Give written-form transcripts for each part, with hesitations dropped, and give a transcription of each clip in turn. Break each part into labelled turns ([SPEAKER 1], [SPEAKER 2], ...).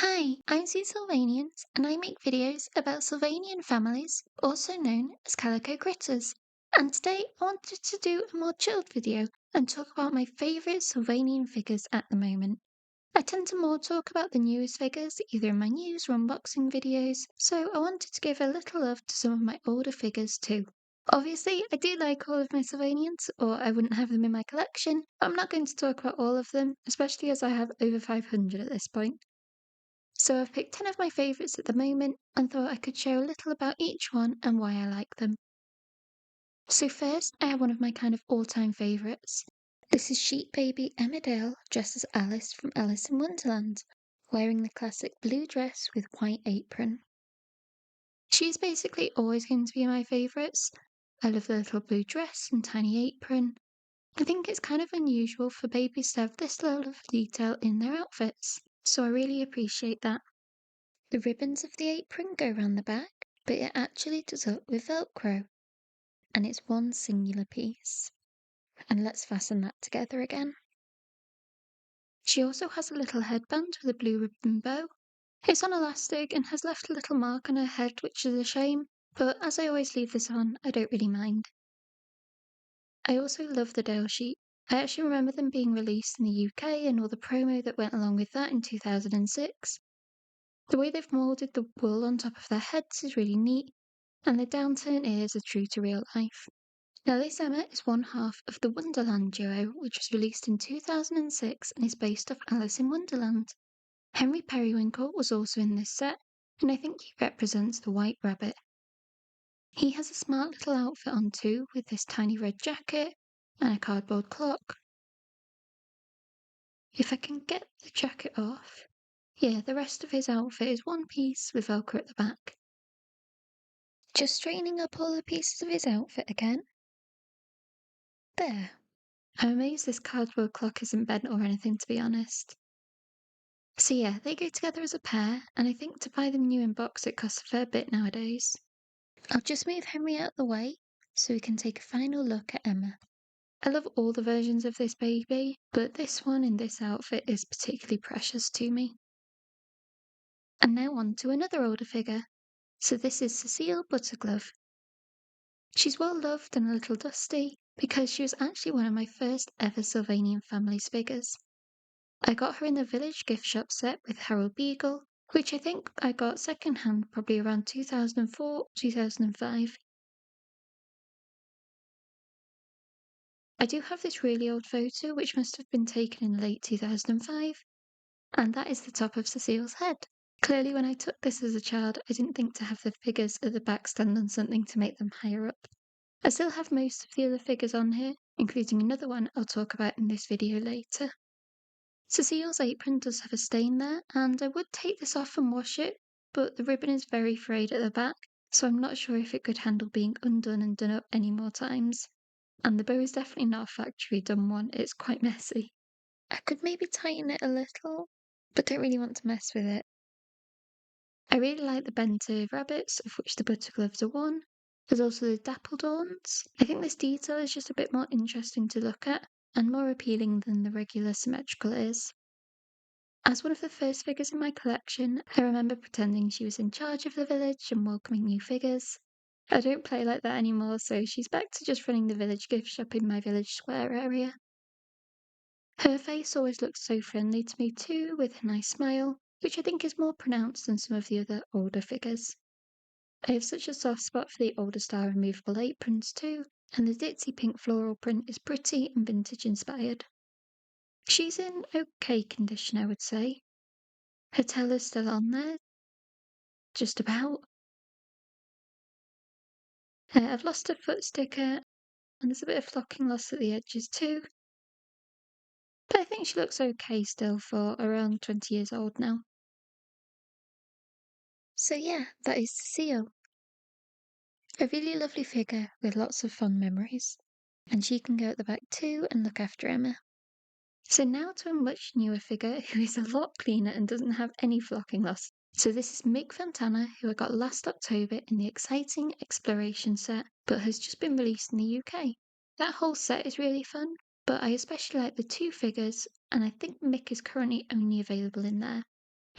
[SPEAKER 1] Hi, I'm Sue Sylvanians, and I make videos about Sylvanian families, also known as calico critters. And today I wanted to do a more chilled video and talk about my favourite Sylvanian figures at the moment. I tend to more talk about the newest figures, either in my news or unboxing videos, so I wanted to give a little love to some of my older figures too. Obviously, I do like all of my Sylvanians, or I wouldn't have them in my collection, but I'm not going to talk about all of them, especially as I have over 500 at this point. So I've picked 10 of my favourites at the moment and thought I could share a little about each one and why I like them. So first, I have one of my kind of all-time favourites. This is Sheep Baby Emmerdale dressed as Alice from Alice in Wonderland, wearing the classic blue dress with white apron. She's basically always going to be my favourites. I love the little blue dress and tiny apron. I think it's kind of unusual for babies to have this level of detail in their outfits, so I really appreciate that. The ribbons of the apron go round the back, but it actually does up with Velcro, and it's one singular piece. And let's fasten that together again. She also has a little headband with a blue ribbon bow. It's on elastic and has left a little mark on her head, which is a shame, but as I always leave this on, I don't really mind. I also love the Dale sheep. I actually remember them being released in the UK and all the promo that went along with that in 2006. The way they've moulded the wool on top of their heads is really neat, and the downturn ears are true to real life. Now, this Emma is one half of the Wonderland duo, which was released in 2006 and is based off Alice in Wonderland. Henry Periwinkle was also in this set, and I think he represents the White Rabbit. He has a smart little outfit on too, with this tiny red jacket and a cardboard clock. If I can get the jacket off, yeah, the rest of his outfit is one piece with Velcro at the back. Just straightening up all the pieces of his outfit again. There. I'm amazed this cardboard clock isn't bent or anything, to be honest. So yeah, they go together as a pair, and I think to buy them new in box it costs a fair bit nowadays. I'll just move Henry out the way so we can take a final look at Emma. I love all the versions of this baby, but this one in this outfit is particularly precious to me. And now on to another older figure. So this is Cecile Butterglove. She's well loved and a little dusty because she was actually one of my first ever Sylvanian Families figures. I got her in the Village gift shop set with Harold Beagle, which I think I got second hand probably around 2004, 2005. I do have this really old photo which must have been taken in late 2005, and that is the top of Cecile's head. Clearly, when I took this as a child, I didn't think to have the figures at the back stand on something to make them higher up. I still have most of the other figures on here, including another one I'll talk about in this video later. Cecile's apron does have a stain there, and I would take this off and wash it, but the ribbon is very frayed at the back, so I'm not sure if it could handle being undone and done up any more times. And the bow is definitely not a factory done one, it's quite messy. I could maybe tighten it a little, but don't really want to mess with it. I really like the bento rabbits, of which the buttergloves are one. There's also the dappledorns. I think this detail is just a bit more interesting to look at, and more appealing than the regular symmetrical is. As one of the first figures in my collection, I remember pretending she was in charge of the village and welcoming new figures. I don't play like that anymore, so she's back to just running the village gift shop in my village square area. Her face always looks so friendly to me too, with a nice smile, which I think is more pronounced than some of the other older figures. I have such a soft spot for the older style removable aprons too, and the ditzy pink floral print is pretty and vintage inspired. She's in okay condition, I would say. Her tail is still on there, just about. I've lost a foot sticker, and there's a bit of flocking loss at the edges too. But I think she looks okay still for around 20 years old now. So yeah, that is Cecile. A really lovely figure with lots of fond memories. And she can go at the back too and look after Emma. So now to a much newer figure who is a lot cleaner and doesn't have any flocking loss. So this is Mick Fontana, who I got last October in the exciting Exploration set, but has just been released in the UK. That whole set is really fun, but I especially like the two figures, and I think Mick is currently only available in there.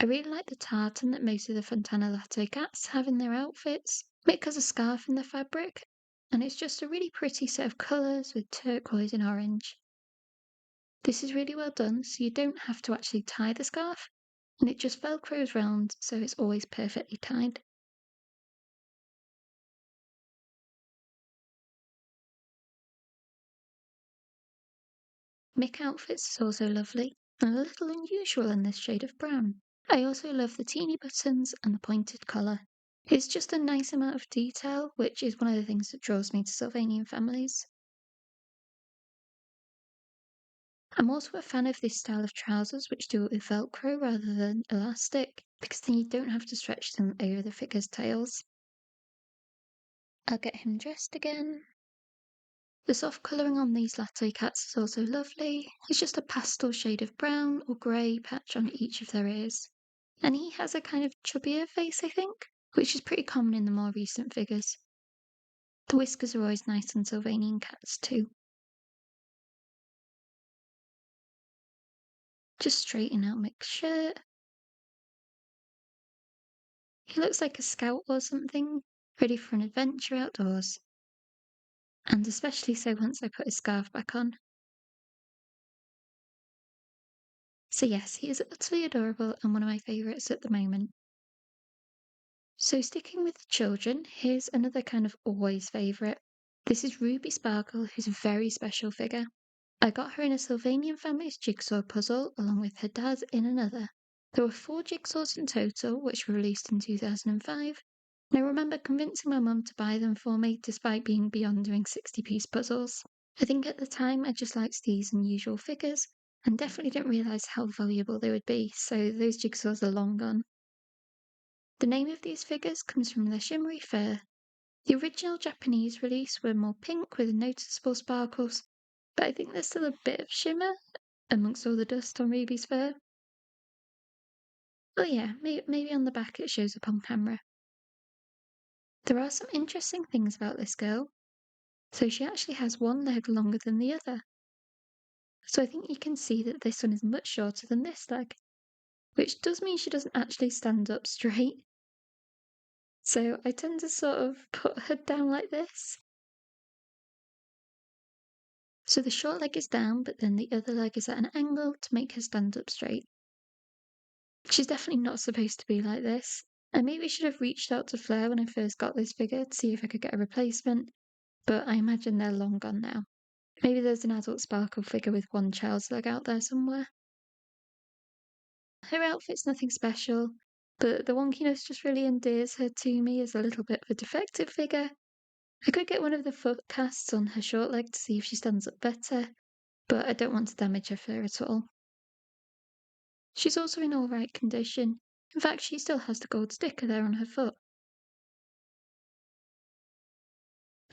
[SPEAKER 1] I really like the tartan that most of the Fontana Latte cats have in their outfits. Mick has a scarf in the fabric, and it's just a really pretty set of colours with turquoise and orange. This is really well done, so you don't have to actually tie the scarf, and it just velcros round, so it's always perfectly tied. Mick outfits is also lovely, and a little unusual in this shade of brown. I also love the teeny buttons and the pointed collar. It's just a nice amount of detail, which is one of the things that draws me to Sylvanian families. I'm also a fan of this style of trousers, which do it with Velcro rather than elastic, because then you don't have to stretch them over the figure's tails. I'll get him dressed again. The soft colouring on these latte cats is also lovely. It's just a pastel shade of brown or grey patch on each of their ears. And he has a kind of chubbier face, I think, which is pretty common in the more recent figures. The whiskers are always nice on Sylvanian cats too. Just straighten out Mick's shirt. He looks like a scout or something, ready for an adventure outdoors. And especially so once I put his scarf back on. So yes, he is utterly adorable and one of my favourites at the moment. So sticking with the children, here's another kind of always favourite. This is Ruby Sparkle, who's a very special figure. I got her in a Sylvanian Families jigsaw puzzle along with her dad in another. There were 4 jigsaws in total, which were released in 2005, and I remember convincing my mum to buy them for me despite being beyond doing 60-piece puzzles. I think at the time I just liked these unusual figures and definitely didn't realise how valuable they would be, so those jigsaws are long gone. The name of these figures comes from their shimmery fur. The original Japanese release were more pink with noticeable sparkles, but I think there's still a bit of shimmer amongst all the dust on Ruby's fur. Oh yeah, maybe on the back it shows up on camera. There are some interesting things about this girl. So she actually has one leg longer than the other. So I think you can see that this one is much shorter than this leg, which does mean she doesn't actually stand up straight. So I tend to sort of put her down like this. So the short leg is down, but then the other leg is at an angle to make her stand up straight. She's definitely not supposed to be like this. I maybe should have reached out to Fleur when I first got this figure to see if I could get a replacement, but I imagine they're long gone now. Maybe there's an adult Sparkle figure with one child's leg out there somewhere. Her outfit's nothing special, but the wonkiness just really endears her to me as a little bit of a defective figure. I could get one of the foot casts on her short leg to see if she stands up better, but I don't want to damage her fur at all. She's also in alright condition. In fact, she still has the gold sticker there on her foot.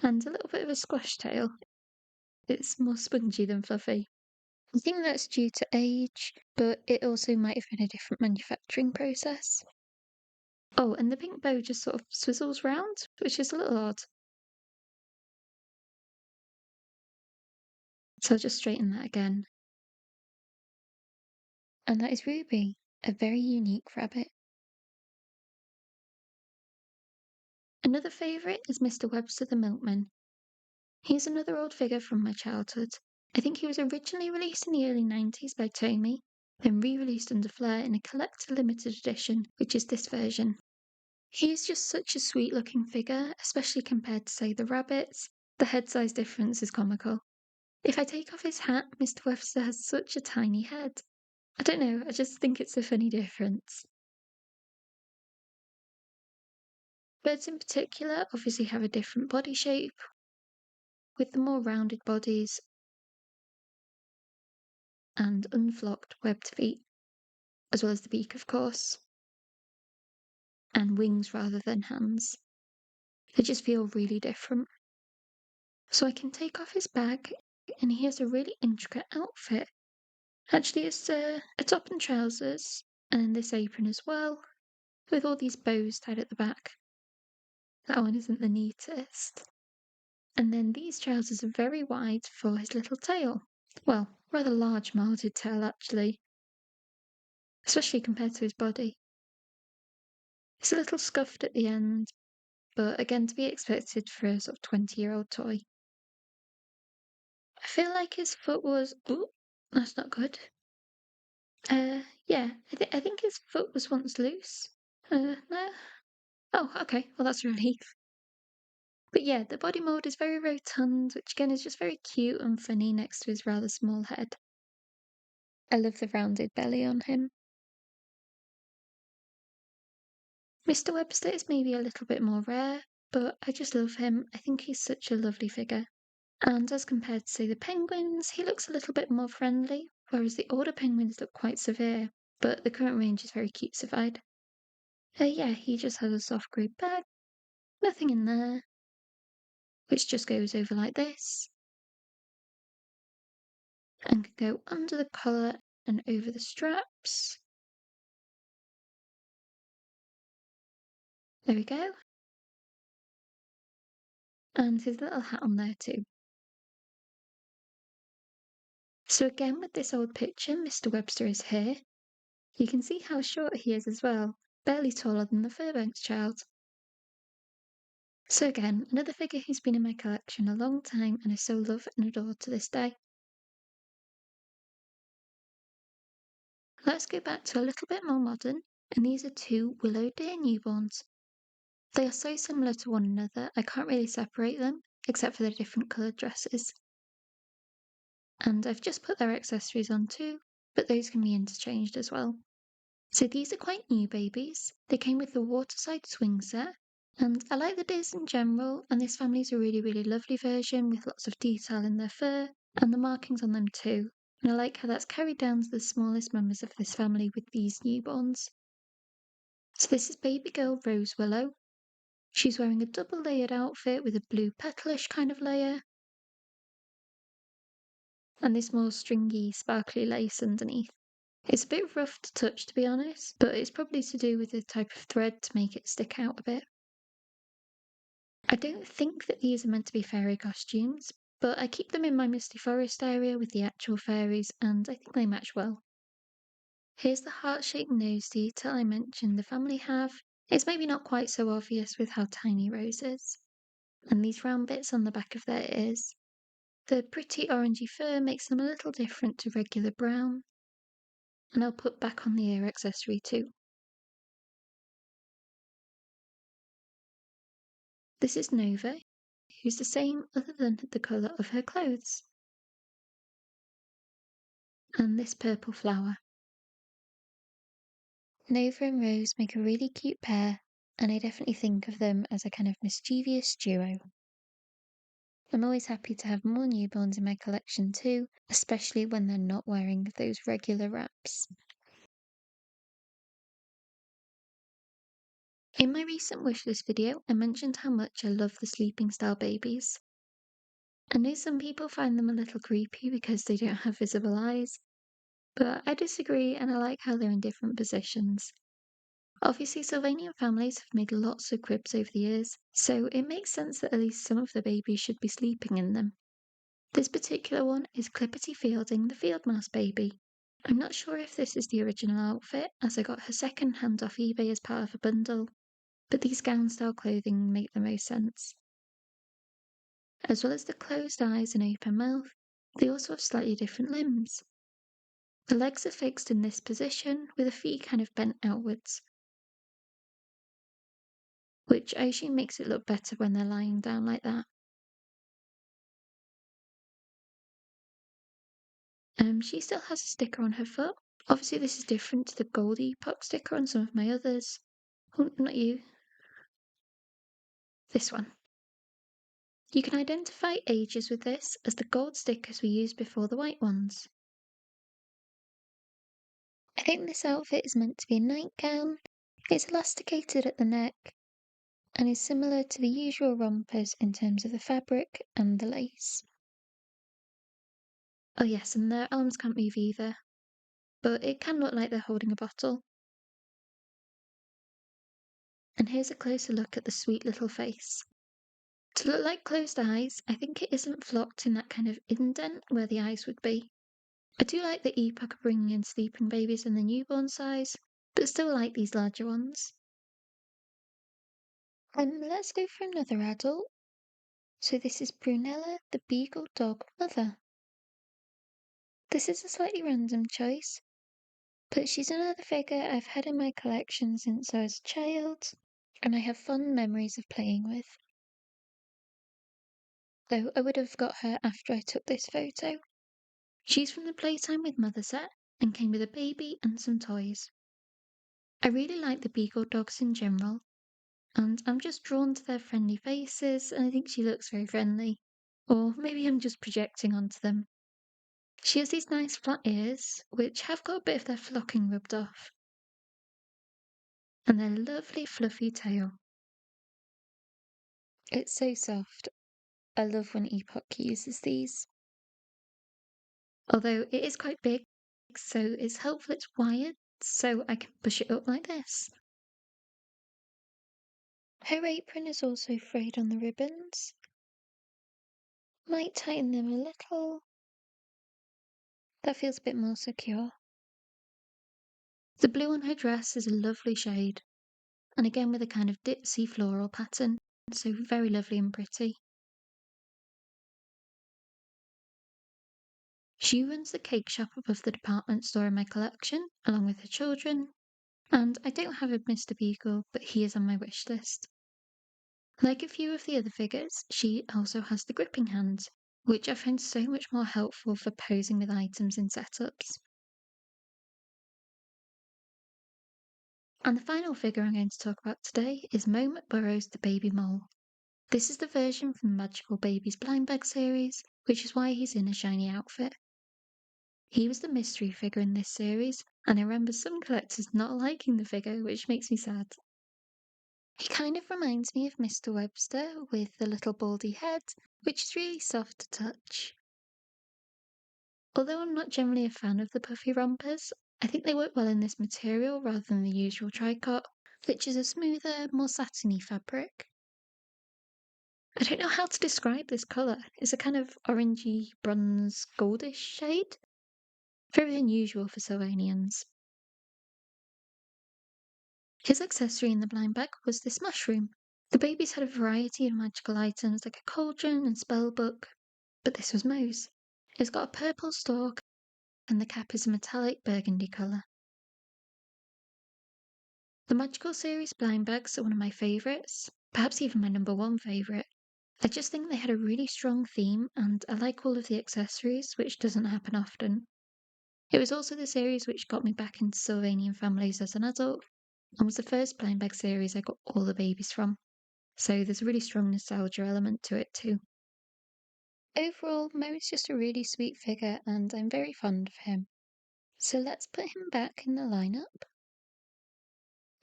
[SPEAKER 1] And a little bit of a squash tail. It's more spongy than fluffy. I think that's due to age, but it also might have been a different manufacturing process. Oh, and the pink bow just sort of swizzles round, which is a little odd. So I'll just straighten that again. And that is Ruby, a very unique rabbit. Another favourite is Mr. Webster the Milkman. He's another old figure from my childhood. I think he was originally released in the early 90s by Tomy, then re-released under Fleur in a collector limited edition, which is this version. He is just such a sweet looking figure, especially compared to, say, the rabbits. The head size difference is comical. If I take off his hat, Mr. Webster has such a tiny head. I don't know, I just think it's a funny difference. Birds in particular obviously have a different body shape, with the more rounded bodies and unflocked webbed feet, as well as the beak, of course, and wings rather than hands. They just feel really different. So I can take off his bag, and he has a really intricate outfit. Actually, it's a top and trousers, and this apron as well, with all these bows tied at the back. That one isn't the neatest. And then these trousers are very wide for his little tail. Well, rather large moulded tail actually, especially compared to his body. It's a little scuffed at the end, but again to be expected for a sort of 20-year-old toy. I feel like his foot was. Ooh, that's not good. Yeah, I think his foot was once loose. No. Oh, okay. Well, that's a relief. But yeah, the body mold is very rotund, which again is just very cute and funny next to his rather small head. I love the rounded belly on him. Mr. Webster is maybe a little bit more rare, but I just love him. I think he's such a lovely figure. And as compared to, say, the penguins, he looks a little bit more friendly, whereas the older penguins look quite severe, but the current range is very cutesified. Yeah, he just has a soft grey bag, nothing in there, which just goes over like this, and can go under the collar and over the straps. There we go. And his little hat on there too. So again, with this old picture, Mr. Webster is here. You can see how short he is as well, barely taller than the Fairbanks child. So again, another figure who's been in my collection a long time and I so love and adore to this day. Let's go back to a little bit more modern, and these are two Willow Deer newborns. They are so similar to one another, I can't really separate them, except for their different coloured dresses. And I've just put their accessories on too, but those can be interchanged as well. So these are quite new babies. They came with the Waterside swing set, and I like the Deers in general, and this family's a really, really lovely version with lots of detail in their fur, and the markings on them too. And I like how that's carried down to the smallest members of this family with these newborns. So this is baby girl Rose Willow. She's wearing a double layered outfit with a blue petalish kind of layer, and this more stringy, sparkly lace underneath. It's a bit rough to touch, to be honest, but it's probably to do with the type of thread to make it stick out a bit. I don't think that these are meant to be fairy costumes, but I keep them in my Misty Forest area with the actual fairies, and I think they match well. Here's the heart-shaped nose detail I mentioned the family have. It's maybe not quite so obvious with how tiny Rose is. And these round bits on the back of their ears. The pretty orangey fur makes them a little different to regular brown. And I'll put back on the ear accessory too. This is Nova, who's the same other than the colour of her clothes. And this purple flower. Nova and Rose make a really cute pair, and I definitely think of them as a kind of mischievous duo. I'm always happy to have more newborns in my collection too, especially when they're not wearing those regular wraps. In my recent wishlist video, I mentioned how much I love the sleeping style babies. I know some people find them a little creepy because they don't have visible eyes, but I disagree and I like how they're in different positions. Obviously, Sylvanian families have made lots of cribs over the years, so it makes sense that at least some of the babies should be sleeping in them. This particular one is Clippity Fielding, the field mouse baby. I'm not sure if this is the original outfit, as I got her second hand off eBay as part of a bundle, but these gown style clothing make the most sense. As well as the closed eyes and open mouth, they also have slightly different limbs. The legs are fixed in this position, with the feet kind of bent outwards, which I assume makes it look better when they're lying down like that. She still has a sticker on her foot. Obviously, this is different to the gold epoch sticker on some of my others. Oh, not you. This one. You can identify ages with this, as the gold stickers were used before the white ones. I think this outfit is meant to be a nightgown. It's elasticated at the neck and is similar to the usual rompers in terms of the fabric and the lace. Oh yes, and their arms can't move either, but it can look like they're holding a bottle. And here's a closer look at the sweet little face. To look like closed eyes, I think it isn't flocked in that kind of indent where the eyes would be. I do like the epoch of bringing in sleeping babies in the newborn size, but still like these larger ones. Let's go for another adult. So this is Brunella, the Beagle Dog Mother. This is a slightly random choice, but she's another figure I've had in my collection since I was a child, and I have fond memories of playing with. Though I would have got her after I took this photo. She's from the Playtime with Mother set and came with a baby and some toys. I really like the Beagle dogs in general, and I'm just drawn to their friendly faces, and I think she looks very friendly. Or maybe I'm just projecting onto them. She has these nice flat ears, which have got a bit of their flocking rubbed off, and their lovely fluffy tail. It's so soft. I love when Epoch uses these. Although it is quite big, so it's helpful it's wired, so I can push it up like this. Her apron is also frayed on the ribbons. Might tighten them a little. That feels a bit more secure. The blue on her dress is a lovely shade, and again with a kind of ditzy floral pattern, so very lovely and pretty. She runs the cake shop above the department store in my collection, along with her children, and I don't have a Mr. Beagle, but he is on my wish list. Like a few of the other figures, she also has the gripping hands, which I find so much more helpful for posing with items in setups. And the final figure I'm going to talk about today is Mo McBurrow's The Baby Mole. This is the version from the Magical Babies blind bag series, which is why he's in a shiny outfit. He was the mystery figure in this series, and I remember some collectors not liking the figure, which makes me sad. He kind of reminds me of Mr. Webster with the little baldy head, which is really soft to touch. Although I'm not generally a fan of the puffy rompers, I think they work well in this material rather than the usual tricot, which is a smoother, more satiny fabric. I don't know how to describe this colour. It's a kind of orangey, bronze, goldish shade. Very unusual for Sylvanians. His accessory in the blind bag was this mushroom. The babies had a variety of magical items like a cauldron and spell book, but this was Mo's. It's got a purple stalk and the cap is a metallic burgundy colour. The Magical series blind bags are one of my favourites, perhaps even my number one favourite. I just think they had a really strong theme and I like all of the accessories, which doesn't happen often. It was also the series which got me back into Sylvanian families as an adult and was the first blind bag series I got all the babies from. So there's a really strong nostalgia element to it too. Overall, Mo is just a really sweet figure and I'm very fond of him. So let's put him back in the lineup.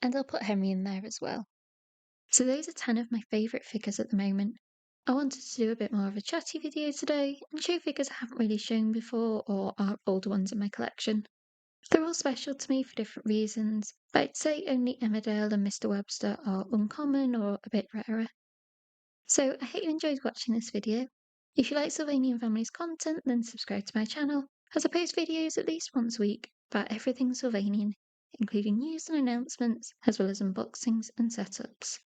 [SPEAKER 1] And I'll put Henry in there as well. So those are 10 of my favourite figures at the moment. I wanted to do a bit more of a chatty video today and show figures I haven't really shown before or are older ones in my collection. They're all special to me for different reasons, but I'd say only Emmerdale and Mr. Webster are uncommon or a bit rarer. So I hope you enjoyed watching this video. If you like Sylvanian Families content, then subscribe to my channel, as I post videos at least once a week about everything Sylvanian, including news and announcements, as well as unboxings and setups.